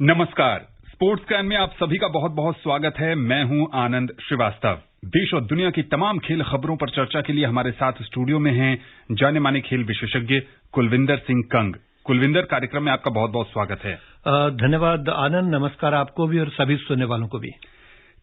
नमस्कार। Sports can में आप सभी का बहुत बहुत स्वागत है। मैं हूं आनंद श्रीवास्तव। देश और दुनिया की तमाम खेल खबरों पर चर्चा के लिए हमारे साथ स्टूडियो में हैं जाने माने खेल विशेषज्ञ कुलविंदर सिंह कंग। कुलविंदर, कार्यक्रम में आपका बहुत बहुत स्वागत है। धन्यवाद आनंद। नमस्कार आपको भी और सभी सुनने वालों को भी।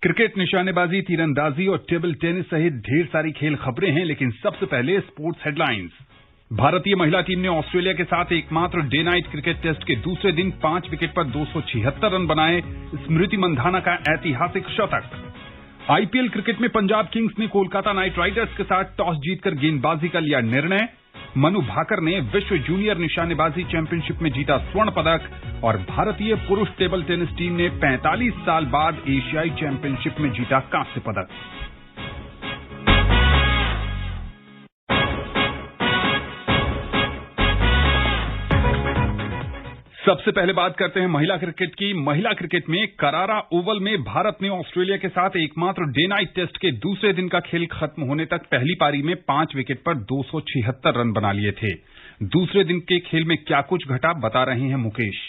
क्रिकेट, निशानेबाजी, तीरंदाजी और टेबल टेनिस सहित ढेर सारी खेल खबरें हैं, लेकिन सबसे पहले स्पोर्ट्स हेडलाइंस। भारतीय महिला टीम ने ऑस्ट्रेलिया के साथ एकमात्र डे नाइट क्रिकेट टेस्ट के दूसरे दिन 5 विकेट पर 276 रन बनाए। स्मृति मंधाना का ऐतिहासिक शतक। आईपीएल क्रिकेट में पंजाब किंग्स ने कोलकाता नाइट राइडर्स के साथ टॉस जीतकर गेंदबाजी का लिया निर्णय। मनु भाकर ने विश्व जूनियर निशानेबाजी चैंपियनशिप में जीता स्वर्ण पदक। और भारतीय पुरुष टेबल टेनिस टीम ने 45 साल बाद एशियाई चैंपियनशिप में जीता कांस्य पदक। सबसे पहले बात करते हैं महिला क्रिकेट की। महिला क्रिकेट में करारा ओवल में भारत ने ऑस्ट्रेलिया के साथ एकमात्र डे नाइट टेस्ट के दूसरे दिन का खेल खत्म होने तक पहली पारी में 5 विकेट पर 276 रन बना लिए थे। दूसरे दिन के खेल में क्या कुछ घटा, बता रहे हैं मुकेश।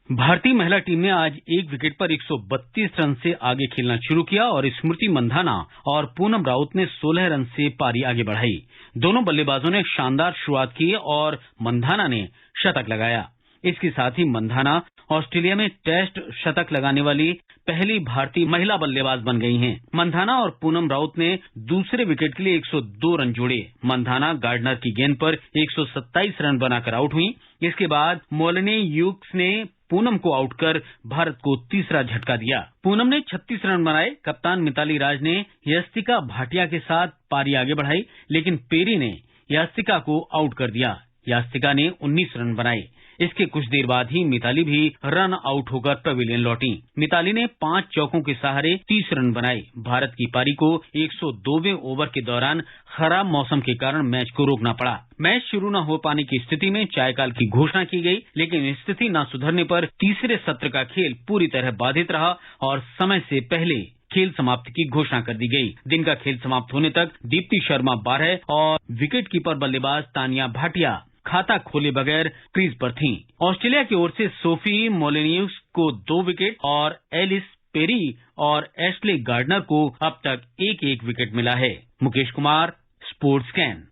भारतीय महिला टीम ने आज 1 विकेट पर 132 रन से आगे खेलना शुरू किया और स्मृति मंधाना और पूनम राउत ने 16 रन से पारी आगे बढ़ाई। दोनों बल्लेबाजों ने शानदार शुरुआत की और मंधाना ने शतक लगाया। इसके साथ ही मंधाना ऑस्ट्रेलिया में टेस्ट शतक लगाने वाली पहली भारतीय महिला बल्लेबाज बन गई हैं। मंधाना और पूनम राउत ने दूसरे विकेट के लिए 102 रन जोड़े। मंधाना गार्डनर की गेंद पर 127 रन बनाकर आउट हुई। इसके बाद मोलिनी ह्यूक्स ने पूनम को आउट कर भारत को तीसरा झटका दिया। पूनम ने 36 रन बनाए। कप्तान मिताली राज ने यस्तिका भाटिया के साथ पारी आगे बढ़ाई, लेकिन पेरी ने यस्तिका को आउट कर दिया। यस्तिका ने 19 रन बनाए। इसके कुछ देर बाद ही मिताली भी रन आउट होकर पवेलियन लौटी। मिताली ने 5 चौकों के सहारे 30 रन बनाए। भारत की पारी को 102वें ओवर के दौरान खराब मौसम के कारण मैच को रोकना पड़ा। मैच शुरू न हो पाने की स्थिति में चायकाल की घोषणा की गई, लेकिन स्थिति न सुधरने पर तीसरे सत्र का खेल पूरी तरह बाधित रहा और समय से पहले खेल समाप्ति की घोषणा कर दी गई। दिन का खेल समाप्त होने तक दीप्ति शर्मा 12 और विकेटकीपर बल्लेबाज तानिया भाटिया खाता खोले बगैर क्रीज पर थीं। ऑस्ट्रेलिया की ओर से सोफी मोलिन्यूस को 2 विकेट और एलिस पेरी और एशले गार्डनर को अब तक 1-1 विकेट मिला है। मुकेश कुमार, स्पोर्ट्स कैन।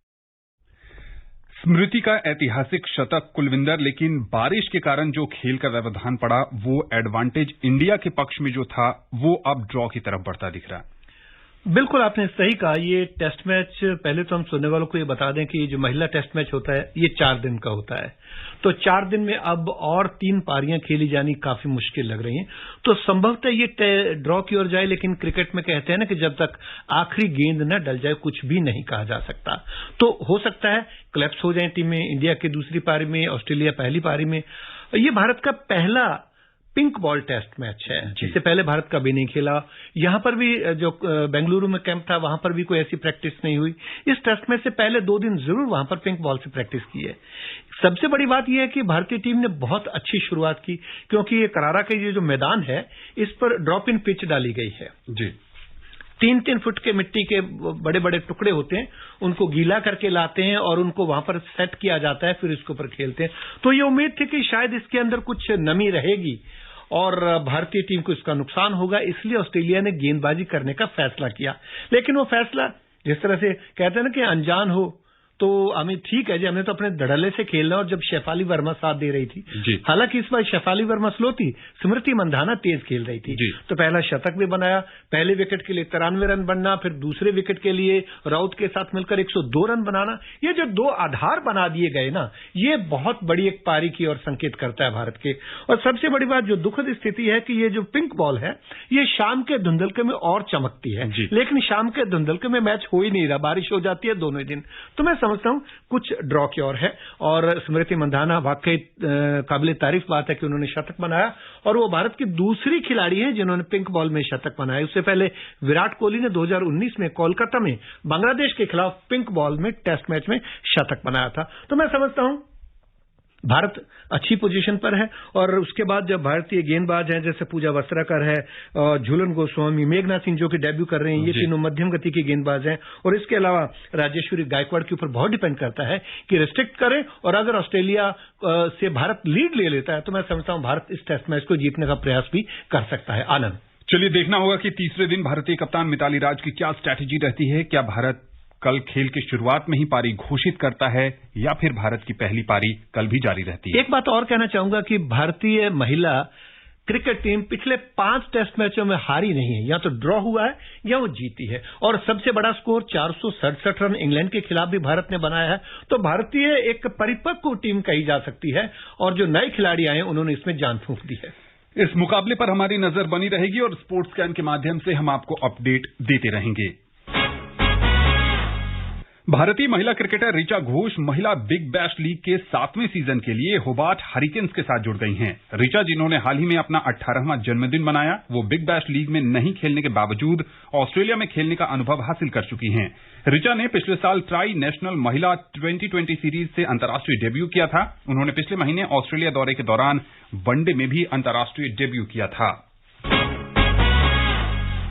स्मृति का ऐतिहासिक शतक कुलविंदर, लेकिन बारिश के कारण जो खेल का व्यवधान पड़ा वो एडवांटेज इंडिया के पक्ष में जो था वो अब ड्रॉ की तरफ बढ़ता दिख रहा है। बिल्कुल आपने सही कहा। ये टेस्ट मैच, पहले तो हम सुनने वालों को ये बता दें कि जो महिला टेस्ट मैच होता है ये 4 दिन का होता है। तो 4 दिन में अब और 3 पारियां खेली जानी काफी मुश्किल लग रही हैं। तो संभवतः ये ड्रॉ की ओर जाए, लेकिन क्रिकेट में कहते हैं ना कि जब तक आखिरी गेंद न डल जाए कुछ भी नहीं कहा जा सकता। तो हो सकता है क्लैप्स हो जाए टीमें, इंडिया की दूसरी पारी में, ऑस्ट्रेलिया पहली पारी में। ये भारत का पहला पिंक बॉल टेस्ट मैच है। इससे पहले भारत कभी नहीं खेला। यहां पर भी जो बेंगलुरु में कैंप था वहां पर भी कोई ऐसी प्रैक्टिस नहीं हुई। इस टेस्ट मैच से पहले 2 दिन जरूर वहां पर पिंक बॉल से प्रैक्टिस की है। सबसे बड़ी बात यह है कि भारतीय टीम ने बहुत अच्छी शुरुआत की, क्योंकि ये करारा का ये जो मैदान है इस पर ड्रॉप इन पिच डाली गई है जी। 3-3 फुट के मिट्टी के बड़े बड़े टुकड़े होते हैं, उनको गीला करके लाते हैं और उनको वहां पर सेट किया जाता है, फिर इसके ऊपर खेलते हैं। तो ये उम्मीद थी कि शायद इसके अंदर कुछ नमी रहेगी और भारतीय टीम को इसका नुकसान होगा, इसलिए ऑस्ट्रेलिया ने गेंदबाजी करने का फैसला किया। लेकिन वो फैसला जिस तरह से कहते हैं ना कि अनजान हो तो हमें ठीक है जी, हमने तो अपने धड़ल्ले से खेलना। और जब शेफाली वर्मा साथ दे रही थी, हालांकि इस बार शेफाली वर्मा स्लो थी, स्मृति मंधाना तेज खेल रही थी, तो पहला शतक भी बनाया। पहले विकेट के लिए 93 रन बनना, फिर दूसरे विकेट के लिए राउत के साथ मिलकर 102 रन बनाना, ये जो 2 आधार बना दिए गए ना, ये बहुत बड़ी एक पारी की ओर संकेत करता है भारत के। और सबसे बड़ी बात जो दुखद स्थिति है कि ये जो पिंक बॉल है ये शाम के धुंधलके में और चमकती है, लेकिन शाम के धुंधलके में मैच हो ही नहीं रहा, बारिश हो जाती है दोनों ही दिन। तो मैं समझता हूं कुछ ड्रॉ की ओर है। और स्मृति मंधाना वाकई काबिले तारीफ बात है कि उन्होंने शतक बनाया और वो भारत की दूसरी खिलाड़ी है जिन्होंने पिंक बॉल में शतक बनाया। उससे पहले विराट कोहली ने 2019 में कोलकाता में बांग्लादेश के खिलाफ पिंक बॉल में टेस्ट मैच में शतक बनाया था। तो मैं समझता हूं भारत अच्छी पोजीशन पर है और उसके बाद जब भारतीय गेंदबाज हैं जैसे पूजा वस्त्राकर है, झूलन गोस्वामी, मेघना सिंह जो कि डेब्यू कर रहे हैं, ये तीनों मध्यम गति के गेंदबाज हैं। और इसके अलावा राजेश्वरी गायकवाड़ के ऊपर बहुत डिपेंड करता है कि रिस्ट्रिक्ट करें, और अगर ऑस्ट्रेलिया से भारत लीड ले लेता है तो मैं समझता हूं भारत इस टेस्ट मैच को जीतने का प्रयास भी कर सकता है। आनंद, चलिए देखना होगा कि तीसरे दिन भारतीय कप्तान मिताली राज की क्या स्ट्रैटेजी रहती है। क्या भारत कल खेल की शुरुआत में ही पारी घोषित करता है या फिर भारत की पहली पारी कल भी जारी रहती है। एक बात और कहना चाहूंगा कि भारतीय महिला क्रिकेट टीम पिछले 5 टेस्ट मैचों में हारी नहीं है, या तो ड्रॉ हुआ है या वो जीती है, और सबसे बड़ा स्कोर 467 रन इंग्लैंड के खिलाफ भी भारत ने बनाया है। तो भारतीय एक परिपक्व टीम कही जा सकती है, और जो नए खिलाड़ी आए उन्होंने इसमें जान फूंक दी है। इस मुकाबले पर हमारी नजर बनी रहेगी और स्पोर्ट्स स्कैन के माध्यम से हम आपको अपडेट देते रहेंगे। भारतीय महिला क्रिकेटर ऋचा घोष महिला बिग बैश लीग के 7वें सीजन के लिए होबार्ट हरिकेन्स के साथ जुड़ गई हैं। ऋचा, जिन्होंने हाल ही में अपना 18वां जन्मदिन मनाया, वो बिग बैश लीग में नहीं खेलने के बावजूद ऑस्ट्रेलिया में खेलने का अनुभव हासिल कर चुकी हैं। ऋचा ने पिछले साल ट्राई नेशनल महिला 2020 सीरीज से अंतर्राष्ट्रीय डेब्यू किया था। उन्होंने पिछले महीने ऑस्ट्रेलिया दौरे के दौरान वनडे में भी अंतर्राष्ट्रीय डेब्यू किया था।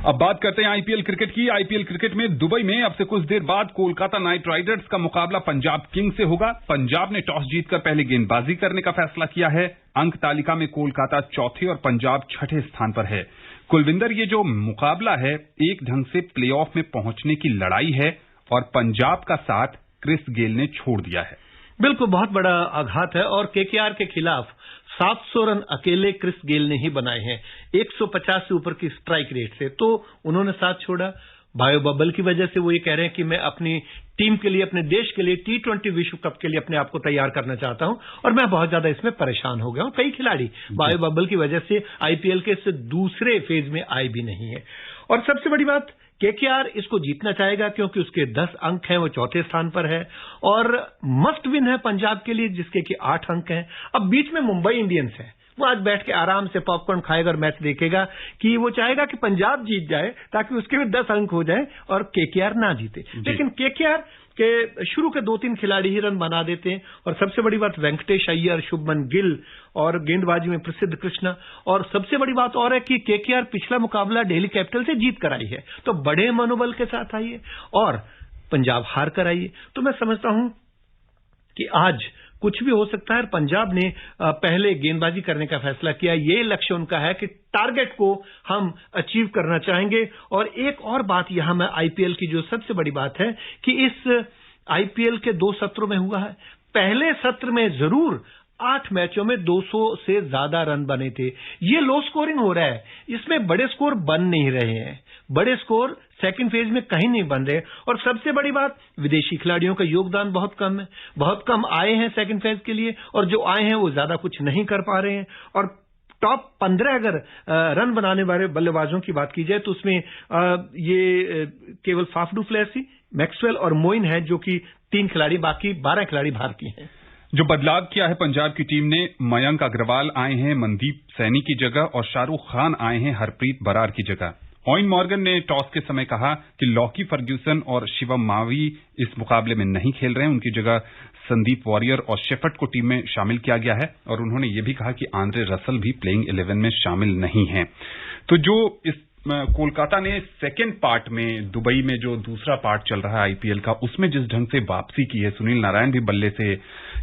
अब बात करते हैं आईपीएल क्रिकेट की। आईपीएल क्रिकेट में दुबई में अब से कुछ देर बाद कोलकाता नाइट राइडर्स का मुकाबला पंजाब किंग्स से होगा। पंजाब ने टॉस जीतकर पहले गेंदबाजी करने का फैसला किया है। अंक तालिका में कोलकाता चौथे और पंजाब छठे स्थान पर है। कुलविंदर, ये जो मुकाबला है एक ढंग से प्लेऑफ में पहुंचने की लड़ाई है और पंजाब का साथ क्रिस गेल ने छोड़ दिया है। बिल्कुल, बहुत बड़ा आघात है, और केकेआर के खिलाफ 700 रन अकेले क्रिस गेल ने ही बनाए हैं 150 से ऊपर की स्ट्राइक रेट से, तो उन्होंने साथ छोड़ा। बायो बबल की वजह से वो ये कह रहे हैं कि मैं अपनी टीम के लिए, अपने देश के लिए T20 विश्व कप के लिए अपने आप को तैयार करना चाहता हूं, और मैं बहुत ज्यादा इसमें परेशान हो गया हूं। कई खिलाड़ी बायो बबल की वजह से आईपीएल के इस दूसरे फेज में आए भी नहीं है। और सबसे बड़ी बात, केकेआर इसको जीतना चाहेगा क्योंकि उसके 10 अंक हैं, वो चौथे स्थान पर है, और मस्ट विन है पंजाब के लिए जिसके कि 8 अंक हैं। अब बीच में मुंबई इंडियंस है, वो आज बैठ के आराम से पॉपकॉर्न खाएगा और मैच देखेगा कि वो चाहेगा कि पंजाब जीत जाए ताकि उसके भी 10 अंक हो जाए और केकेआर ना जीते। लेकिन केकेआर के शुरू के 2-3 खिलाड़ी ही रन बना देते हैं, और सबसे बड़ी बात वेंकटेश अय्यर, शुभमन गिल, और गेंदबाजी में प्रसिद्ध कृष्णा। और सबसे बड़ी बात और है कि केकेआर पिछला मुकाबला दिल्ली कैपिटल से जीत कर आई है, तो बड़े मनोबल के साथ आई है, और पंजाब हार कर आई है। तो मैं समझता हूं कि आज कुछ भी हो सकता है। पंजाब ने पहले गेंदबाजी करने का फैसला किया, ये लक्ष्य उनका है कि टारगेट को हम अचीव करना चाहेंगे। और एक और बात यहां में आईपीएल की जो सबसे बड़ी बात है कि इस आईपीएल के 2 सत्रों में हुआ है। पहले सत्र में जरूर 8 मैचों में 200 से ज्यादा रन बने थे। ये लो स्कोरिंग हो रहा है, इसमें बड़े स्कोर बन नहीं रहे हैं, बड़े स्कोर सेकंड फेज में कहीं नहीं बन रहे। और सबसे बड़ी बात, विदेशी खिलाड़ियों का योगदान बहुत कम है, बहुत कम आए हैं सेकंड फेज के लिए, और जो आए हैं वो ज्यादा कुछ नहीं कर पा रहे हैं। और टॉप 15 अगर रन बनाने वाले बल्लेबाजों की बात की जाए तो उसमें ये केवल फाफ डू प्लेसी, मैक्सवेल और मोइन है, जो कि 3 खिलाड़ी, बाकी 12 खिलाड़ी भारतीय हैं। जो बदलाव किया है पंजाब की टीम ने, मयंक अग्रवाल आए हैं मनदीप सैनी की जगह और शाहरुख खान आए हैं हरप्रीत बरार की जगह। ओइन मॉर्गन ने टॉस के समय कहा कि लॉकी फर्ग्यूसन और शिवम मावी इस मुकाबले में नहीं खेल रहे हैं, उनकी जगह संदीप वॉरियर और शेफर्ड को टीम में शामिल किया गया है। और उन्होंने ये भी कहा कि आंद्रे रसल भी प्लेइंग 11 में शामिल नहीं है। तो जो इस कोलकाता ने सेकेंड पार्ट में, दुबई में जो दूसरा पार्ट चल रहा है आईपीएल का, उसमें जिस ढंग से वापसी की है, सुनील नारायण भी बल्ले से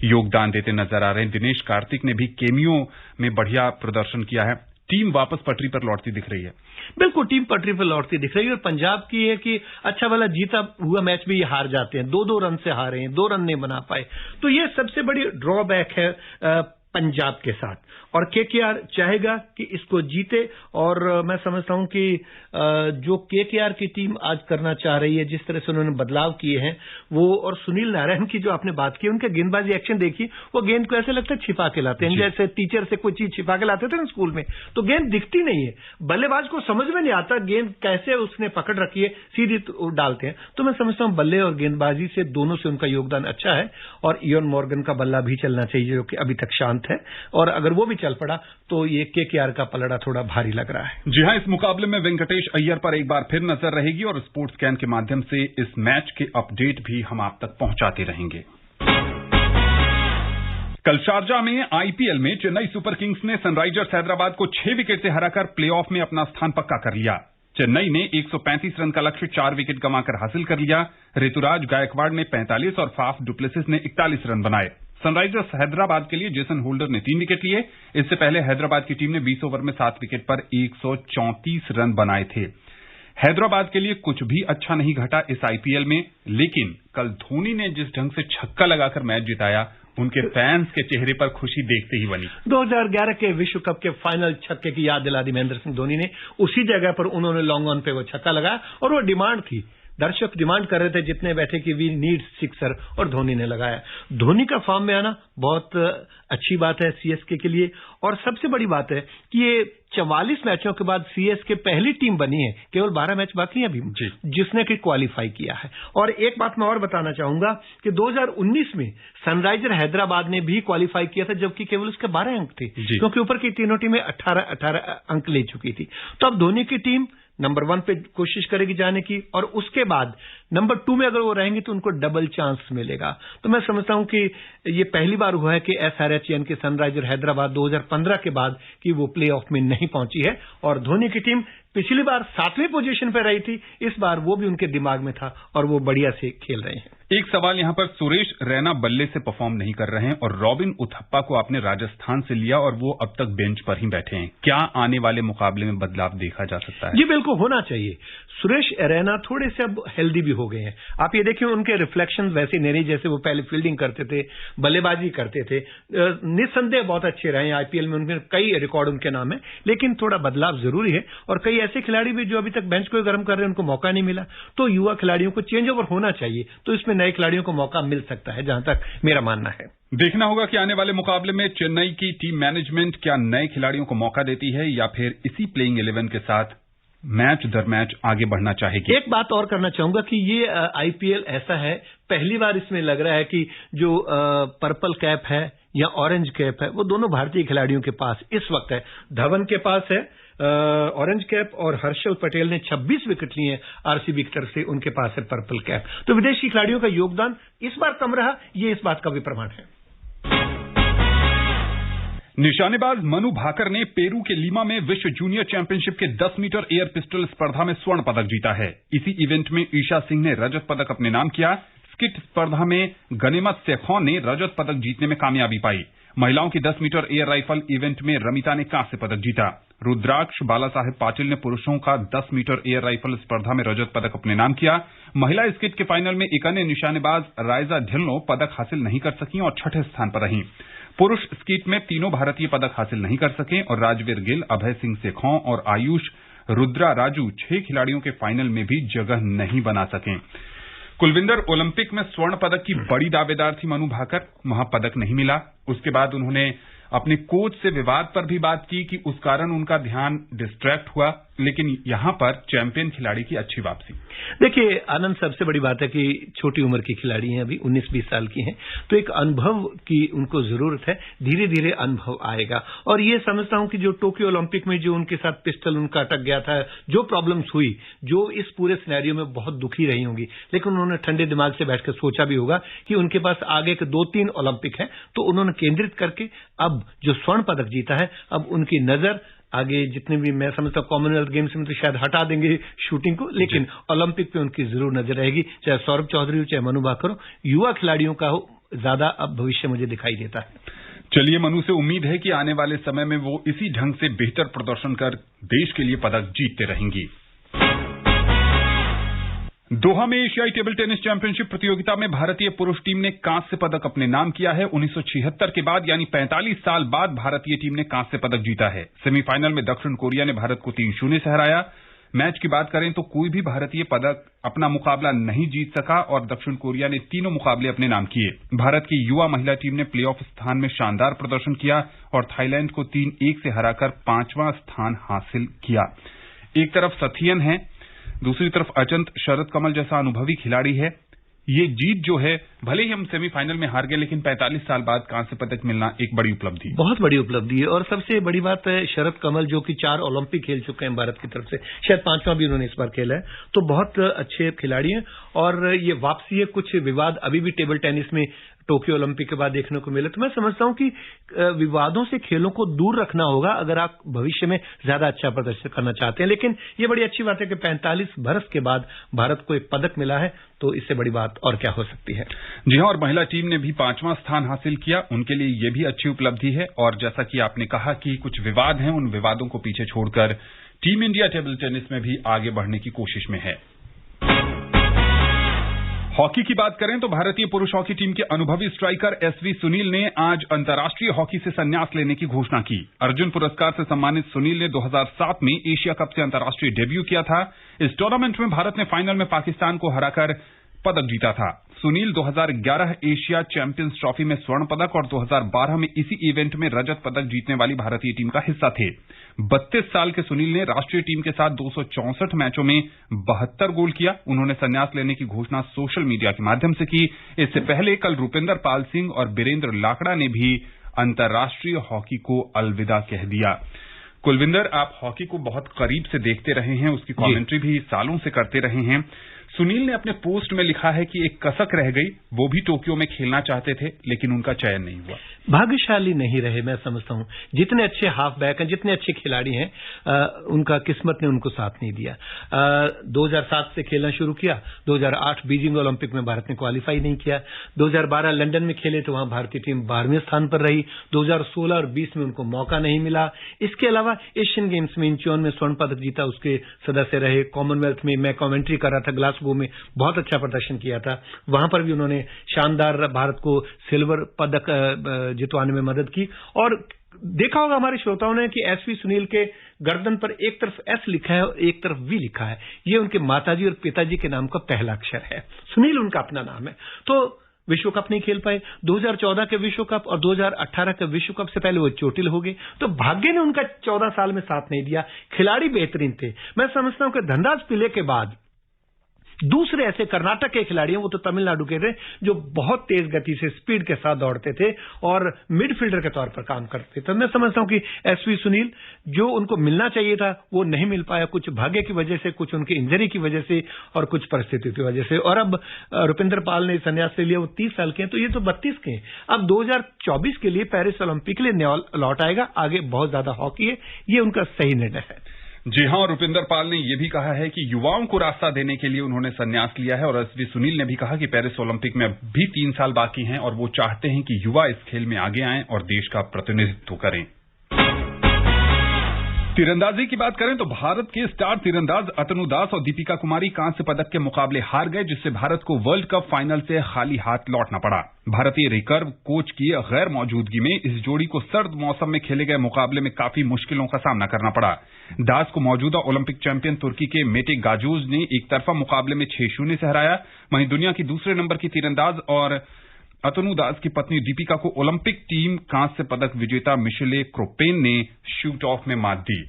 योगदान देते नजर आ रहे हैं, दिनेश कार्तिक ने भी केमियो में बढ़िया प्रदर्शन किया है। टीम वापस पटरी पर लौटती दिख रही है। बिल्कुल, टीम पटरी पर लौटती दिख रही है। और पंजाब की है कि अच्छा वाला जीता हुआ मैच भी ये हार जाते हैं, 2-2 रन से हारे हैं, 2 रन नहीं बना पाए। तो ये सबसे बड़ी ड्रॉबैक है पंजाब के साथ। और केकेआर चाहेगा कि इसको जीते, और मैं समझता हूं कि जो केकेआर की टीम आज करना चाह रही है, जिस तरह से उन्होंने बदलाव किए हैं वो, और सुनील नारायण की जो आपने बात की, उनके गेंदबाजी एक्शन देखिए, वो गेंद को ऐसे लगता है छिपा के लाते हैं, जैसे टीचर से कोई चीज छिपा के लाते थे ना स्कूल में, तो गेंद दिखती नहीं है। बल्लेबाज को समझ में नहीं आता गेंद कैसे उसने पकड़ रखी है, सीधी डालते हैं। तो मैं समझता हूं बल्ले और गेंदबाजी से दोनों से उनका योगदान अच्छा है, और इयोन मॉर्गन का बल्ला भी चलना चाहिए जो कि अभी तक शांत है, और अगर वो भी चल पड़ा तो ये केकेआर का पलड़ा थोड़ा भारी लग रहा है। जी हां, इस मुकाबले में वेंकटेश अय्यर पर एक बार फिर नजर रहेगी, और स्पोर्ट्स स्कैन के माध्यम से इस मैच के अपडेट भी हम आप तक पहुंचाते रहेंगे। कल शारजाह में आईपीएल में चेन्नई सुपर किंग्स ने सनराइजर्स हैदराबाद को 6 विकेट से हराकर प्लेऑफ में अपना स्थान पक्का कर लिया। चेन्नई ने 135 रन का लक्ष्य 4 विकेट गंवाकर हासिल कर लिया। ऋतुराज गायकवाड़ ने 45 और फाफ डुप्लेसिस ने 41 रन बनाए। सनराइजर्स हैदराबाद के लिए जेसन होल्डर ने 3 विकेट लिए। इससे पहले हैदराबाद की टीम ने 20 ओवर में 7 विकेट पर 134 रन बनाए थे। हैदराबाद के लिए कुछ भी अच्छा नहीं घटा इस आईपीएल में, लेकिन कल धोनी ने जिस ढंग से छक्का लगाकर मैच जिताया, उनके फैंस के चेहरे पर खुशी देखते ही बनी। 2011 के विश्व कप के फाइनल छक्के की याद दिला दी महेंद्र सिंह धोनी ने। उसी जगह पर उन्होंने लॉन्ग ऑन पे वो छक्का लगाया और वो डिमांड थी, दर्शक डिमांड कर रहे थे जितने बैठे कि वी नीड सिक्सर, और धोनी ने लगाया। धोनी का फॉर्म में आना बहुत अच्छी बात है सीएसके के लिए, और सबसे बड़ी बात है कि ये 44 मैचों के बाद सीएसके पहली टीम बनी है, केवल 12 मैच बाकी हैं अभी, जिसने कि क्वालिफाई किया है। और एक बात मैं और बताना चाहूंगा कि 2019 में सनराइजर हैदराबाद ने भी क्वालिफाई किया था, जबकि केवल उसके 12 अंक थे, क्योंकि ऊपर की तीनों टीमें 18 अंक ले चुकी थी। तो अब धोनी की टीम नंबर 1 पे कोशिश करेगी जाने की, और उसके बाद नंबर 2 में अगर वो रहेंगे तो उनको डबल चांस मिलेगा। तो मैं समझता हूं कि ये पहली बार हुआ है कि एसआरएच यानी कि सनराइजर हैदराबाद 2015 के बाद कि वो प्लेऑफ में नहीं पहुंची है। और धोनी की टीम पिछली बार 7वीं पोजीशन पर रही थी, इस बार वो भी उनके दिमाग में था और वो बढ़िया से खेल रहे हैं। एक सवाल यहां पर, सुरेश रैना बल्ले से परफॉर्म नहीं कर रहे हैं और रॉबिन उथप्पा को आपने राजस्थान से लिया और वो अब तक बेंच पर ही बैठे हैं। क्या आने वाले मुकाबले में बदलाव देखा जा सकता है? जी बिल्कुल होना चाहिए। सुरेश रैना थोड़े से अब हेल्दी भी हो गए हैं। आप ये देखिए उनके रिफ्लेक्शन वैसे नहीं जैसे वो पहले फील्डिंग करते थे, बल्लेबाजी करते थे। निस्संदेह बहुत अच्छे रहे हैं आईपीएल में, उनके कई रिकॉर्ड उनके नाम है, लेकिन थोड़ा बदलाव जरूरी है। और कई ऐसे खिलाड़ी भी जो अभी तक बेंच को गर्म कर रहे हैं, उनको मौका नहीं मिला। तो युवा खिलाड़ियों को चेंज ओवर होना चाहिए, तो इसमें नए खिलाड़ियों को मौका मिल सकता है, जहां तक मेरा मानना है। देखना होगा कि आने वाले मुकाबले में चेन्नई की टीम मैनेजमेंट क्या नए खिलाड़ियों को मौका देती है या फिर इसी प्लेइंग 11 के साथ मैच दर मैच आगे बढ़ना चाहेगी। एक बात और करना चाहूंगा कि ये आईपीएल ऐसा है, पहली बार इसमें लग रहा है कि जो पर्पल कैप है या ऑरेंज कैप है, वो दोनों भारतीय खिलाड़ियों के पास इस वक्त है। धवन के पास है ऑरेंज कैप और हर्षल पटेल ने 26 विकेट लिए आरसीबी की तरफ से, उनके पास है पर्पल कैप। तो विदेशी खिलाड़ियों का योगदान इस बार कम रहा, ये इस बात का भी प्रमाण है। निशानेबाज मनु भाकर ने पेरू के लीमा में विश्व जूनियर चैंपियनशिप के 10 मीटर एयर पिस्टल स्पर्धा में स्वर्ण पदक जीता है। इसी इवेंट में ईशा सिंह ने रजत पदक अपने नाम किया। स्किट स्पर्धा में गनेमत सेखौं ने रजत पदक जीतने में कामयाबी पाई। महिलाओं की 10 मीटर एयर राइफल इवेंट में रमिता ने कांस्य पदक जीता। रुद्राक्ष बाला साहेब पाटिल ने पुरुषों का 10 मीटर एयर राइफल स्पर्धा में रजत पदक अपने नाम किया। महिला स्किट के फाइनल में एक अन्य निशानेबाज राइजा ढिल्लो पदक हासिल नहीं कर सकी और 6ठे स्थान पर रहीं। पुरुष स्कीट में तीनों भारतीय पदक हासिल नहीं कर सके और राजवीर गिल, अभय सिंह सेखौं और आयुष रुद्रा राजू 6 खिलाड़ियों के फाइनल में भी जगह नहीं बना सके। कुलविंदर ओलंपिक में स्वर्ण पदक की बड़ी दावेदार थी मनु भाकर, वहां पदक नहीं मिला। उसके बाद उन्होंने अपने कोच से विवाद पर भी बात की कि उस कारण उनका ध्यान डिस्ट्रैक्ट हुआ, लेकिन यहां पर चैंपियन खिलाड़ी की अच्छी वापसी। देखिए आनंद, सबसे बड़ी बात है कि छोटी उम्र की खिलाड़ी हैं, अभी 19-20 साल की हैं, तो एक अनुभव की उनको जरूरत है। धीरे धीरे अनुभव आएगा। और ये समझता हूं कि जो टोक्यो ओलंपिक में जो उनके साथ पिस्टल उनका अटक गया था, जो प्रॉब्लम्स हुई, जो इस पूरे सिनेरियो में बहुत दुखी रही होंगी, लेकिन उन्होंने ठंडे दिमाग से बैठकर सोचा भी होगा कि उनके पास आगे के 2-3 ओलंपिक हैं, तो उन्होंने केंद्रित करके अब जो स्वर्ण पदक जीता है, अब उनकी नजर आगे जितने भी, मैं समझता हूं कॉमनवेल्थ गेम्स में तो शायद हटा देंगे शूटिंग को, लेकिन ओलंपिक पे उनकी जरूर नजर रहेगी, चाहे सौरभ चौधरी हो चाहे मनु भाकर हो। युवा खिलाड़ियों का ज्यादा अब भविष्य मुझे दिखाई देता है। चलिए, मनु से उम्मीद है कि आने वाले समय में वो इसी ढंग से बेहतर प्रदर्शन कर देश के लिए पदक जीतते रहेंगी। दोहा में एशियाई टेबल टेनिस चैंपियनशिप प्रतियोगिता में भारतीय पुरुष टीम ने कांस्य पदक अपने नाम किया है। 1976 के बाद यानी 45 साल बाद भारतीय टीम ने कांस्य पदक जीता है। सेमीफाइनल में दक्षिण कोरिया ने भारत को 3-0 से हराया। मैच की बात करें तो कोई भी भारतीय पदक अपना मुकाबला नहीं जीत सका और दक्षिण कोरिया ने तीनों मुकाबले अपने नाम किए। भारत की युवा महिला टीम ने प्लेऑफ स्थान में शानदार प्रदर्शन किया और थाईलैंड को 3-1 से हराकर 5वां स्थान हासिल किया। एक तरफ सथियन है, दूसरी तरफ अचंत शरद कमल जैसा अनुभवी खिलाड़ी है। ये जीत जो है, भले ही हम सेमीफाइनल में हार गए, लेकिन 45 साल बाद कांस्य पदक मिलना एक बड़ी उपलब्धि, बहुत बड़ी उपलब्धि है। और सबसे बड़ी बात है शरद कमल जो कि 4 ओलंपिक खेल चुके हैं भारत की तरफ से, शायद 5वां भी उन्होंने इस बार खेला है, तो बहुत अच्छे खिलाड़ी हैं। और ये वापसी है, कुछ विवाद अभी भी टेबल टेनिस में टोक्यो ओलंपिक के बाद देखने को मिले। तो मैं समझता हूं कि विवादों से खेलों को दूर रखना होगा अगर आप भविष्य में ज्यादा अच्छा प्रदर्शन करना चाहते हैं। लेकिन ये बड़ी अच्छी बात है कि 45 बरस के बाद भारत को एक पदक मिला है, तो इससे बड़ी बात और क्या हो सकती है। जी हां, और महिला टीम ने भी 5वां स्थान हासिल किया, उनके लिए ये भी अच्छी उपलब्धि है। और जैसा कि आपने कहा कि कुछ विवाद हैं, उन विवादों को पीछे छोड़कर टीम इंडिया टेबल टेनिस में भी आगे बढ़ने की कोशिश में है। हॉकी की बात करें तो भारतीय पुरुष हॉकी टीम के अनुभवी स्ट्राइकर एसवी सुनील ने आज अंतर्राष्ट्रीय हॉकी से संन्यास लेने की घोषणा की। अर्जुन पुरस्कार से सम्मानित सुनील ने 2007 में एशिया कप से अंतर्राष्ट्रीय डेब्यू किया था। इस टूर्नामेंट में भारत ने फाइनल में पाकिस्तान को हराकर पदक जीता था। सुनील 2011 एशिया चैंपियंस ट्रॉफी में स्वर्ण पदक और 2012 में इसी इवेंट में रजत पदक जीतने वाली भारतीय टीम का हिस्सा थे। 32 साल के सुनील ने राष्ट्रीय टीम के साथ 264 मैचों में 72 गोल किया। उन्होंने संन्यास लेने की घोषणा सोशल मीडिया के माध्यम से की। इससे पहले कल रुपिंदर पाल सिंह और बीरेंद्र लाकड़ा ने भी अंतर्राष्ट्रीय हॉकी को अलविदा कह दिया। कुलविंदर, आप हॉकी को बहुत करीब से देखते रहे हैं, उसकी कमेंट्री भी सालों से करते रहे हैं। सुनील ने अपने पोस्ट में लिखा है कि एक कसक रह गई, वो भी टोक्यो में खेलना चाहते थे लेकिन उनका चयन नहीं हुआ। भाग्यशाली नहीं रहे, मैं समझता हूं। जितने अच्छे हाफ बैक हैं, जितने अच्छे खिलाड़ी हैं, उनका किस्मत ने उनको साथ नहीं दिया। 2007 से खेलना शुरू किया, 2008 बीजिंग ओलंपिक में भारत ने क्वालिफाई नहीं किया, 2012 लंदन में खेले तो वहां भारतीय टीम 12वें स्थान पर रही, 2016 और 20 में उनको मौका नहीं मिला। इसके अलावा एशियन गेम्स में इंचियोन में स्वर्ण पदक जीता, उसके सदस्य रहे। कॉमनवेल्थ में मैं कमेंट्री कर रहा था, ग्लासगो में बहुत अच्छा प्रदर्शन किया था, वहां पर भी उन्होंने शानदार भारत को सिल्वर पदक जितवाने में मदद की। और देखा होगा हमारे श्रोताओं ने कि एसवी सुनील के गर्दन पर एक तरफ एस लिखा है और एक तरफ वी लिखा है। ये उनके माताजी और पिताजी के नाम का पहला अक्षर है। सुनील उनका अपना नाम है। तो विश्व कप नहीं खेल पाए, 2014 के विश्व कप और 2018 के विश्व कप से पहले वो चोटिल हो गए। तो भाग्य ने उनका 14 साल में साथ नहीं दिया। खिलाड़ी बेहतरीन थे। मैं समझता हूं कि धनराज पिल्ले के बाद दूसरे ऐसे कर्नाटक के खिलाड़ी हैं, वो तो तमिलनाडु के थे, जो बहुत तेज गति से स्पीड के साथ दौड़ते थे और मिडफील्डर के तौर पर काम करते थे। तो मैं समझता हूं कि एसवी सुनील, जो उनको मिलना चाहिए था वो नहीं मिल पाया, कुछ भाग्य की वजह से, कुछ उनकी इंजरी की वजह से और कुछ परिस्थितियों की वजह से। और अब रुपिंदर पाल ने संन्यास ले लिया, वो 30 साल के हैं, तो ये तो 32 के हैं। अब 2024 के लिए पेरिस ओलंपिक के लिए लौट आएगा। आगे बहुत ज्यादा हॉकी है, ये उनका सही निर्णय है। जी हां, रुपिंदर पाल ने यह भी कहा है कि युवाओं को रास्ता देने के लिए उन्होंने संन्यास लिया है। और एसवी सुनील ने भी कहा कि पेरिस ओलंपिक में भी 3 साल बाकी हैं और वो चाहते हैं कि युवा इस खेल में आगे आएं और देश का प्रतिनिधित्व करें। तीरंदाजी की बात करें तो भारत के स्टार तीरंदाज अतनु दास और दीपिका कुमारी कांस्य पदक के मुकाबले हार गए, जिससे भारत को वर्ल्ड कप फाइनल से खाली हाथ लौटना पड़ा। भारतीय रिकर्व कोच की गैर मौजूदगी में इस जोड़ी को सर्द मौसम में खेले गए मुकाबले में काफी मुश्किलों का सामना करना पड़ा। दास को मौजूदा ओलंपिक चैंपियन तुर्की के मेटे गाजोज ने एक तरफा मुकाबले में 6-0 से हराया। वहीं दुनिया की दूसरे नंबर की तीरंदाज और अतनु दास की पत्नी दीपिका को ओलंपिक टीम कांस्य पदक विजेता मिशेले क्रोपेन ने शूट ऑफ में मात दी।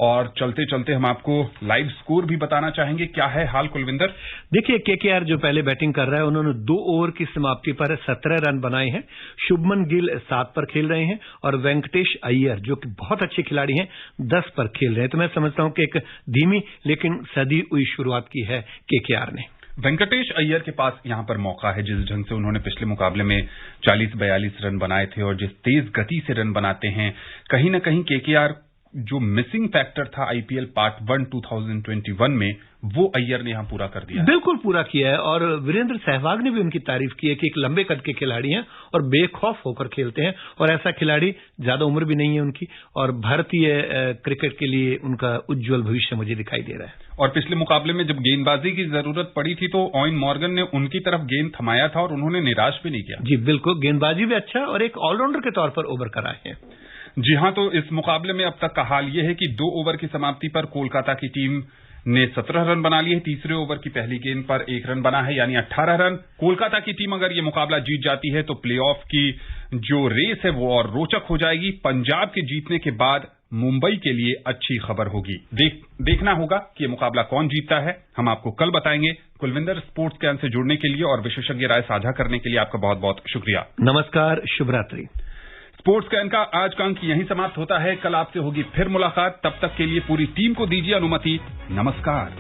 और चलते चलते हम आपको लाइव स्कोर भी बताना चाहेंगे। क्या है हाल, कुलविंदर? देखिए, केकेआर जो पहले बैटिंग कर रहा है, उन्होंने 2 ओवर की समाप्ति पर 17 रन बनाए हैं। शुभमन गिल 7 पर खेल रहे हैं और वेंकटेश अय्यर, जो कि बहुत अच्छे खिलाड़ी हैं, 10 पर खेल रहे हैं। तो मैं समझता हूं कि एक धीमी लेकिन सदी हुई शुरुआत की है केकेआर ने। वेंकटेश अय्यर के पास यहां पर मौका है। जिस ढंग से उन्होंने पिछले मुकाबले में 40-42 रन बनाए थे और जिस तेज गति से रन बनाते हैं, कहीं ना कहीं केकेआर जो मिसिंग फैक्टर था आईपीएल पार्ट 1 2021 में, वो अय्यर ने यहां पूरा कर दिया। बिल्कुल पूरा किया है। और वीरेंद्र सहवाग ने भी उनकी तारीफ की है कि एक लंबे कद के खिलाड़ी हैं और बेखौफ होकर खेलते हैं। और ऐसा खिलाड़ी, ज्यादा उम्र भी नहीं है उनकी, और भारतीय क्रिकेट के लिए उनका उज्जवल भविष्य मुझे दिखाई दे रहा है। और पिछले मुकाबले में जब गेंदबाजी की जरूरत पड़ी थी तो ऑयन मॉर्गन ने उनकी तरफ गेंद थमाया था और उन्होंने निराश भी नहीं किया। जी बिल्कुल, गेंदबाजी भी अच्छा और एक ऑलराउंडर के तौर पर उभर कर आए हैं। जी हां, तो इस मुकाबले में अब तक का हाल यह है कि 2 ओवर की समाप्ति पर कोलकाता की टीम ने 17 रन बना लिए। तीसरे ओवर की पहली गेंद पर 1 रन बना है, यानी 18 रन। कोलकाता की टीम अगर ये मुकाबला जीत जाती है तो प्लेऑफ की जो रेस है वो और रोचक हो जाएगी। पंजाब के जीतने के बाद मुंबई के लिए अच्छी खबर होगी। देखना होगा कि ये मुकाबला कौन जीतता है, हम आपको कल बताएंगे। कुलविंदर, स्पोर्ट्स कैन से जुड़ने के लिए और विशेषज्ञ राय साझा करने के लिए आपका बहुत बहुत शुक्रिया। नमस्कार, शुभ रात्रि। स्पोर्ट्स कैन का आज का अंक यहीं समाप्त होता है। कल आपसे होगी फिर मुलाकात। तब तक के लिए पूरी टीम को दीजिए अनुमति। नमस्कार।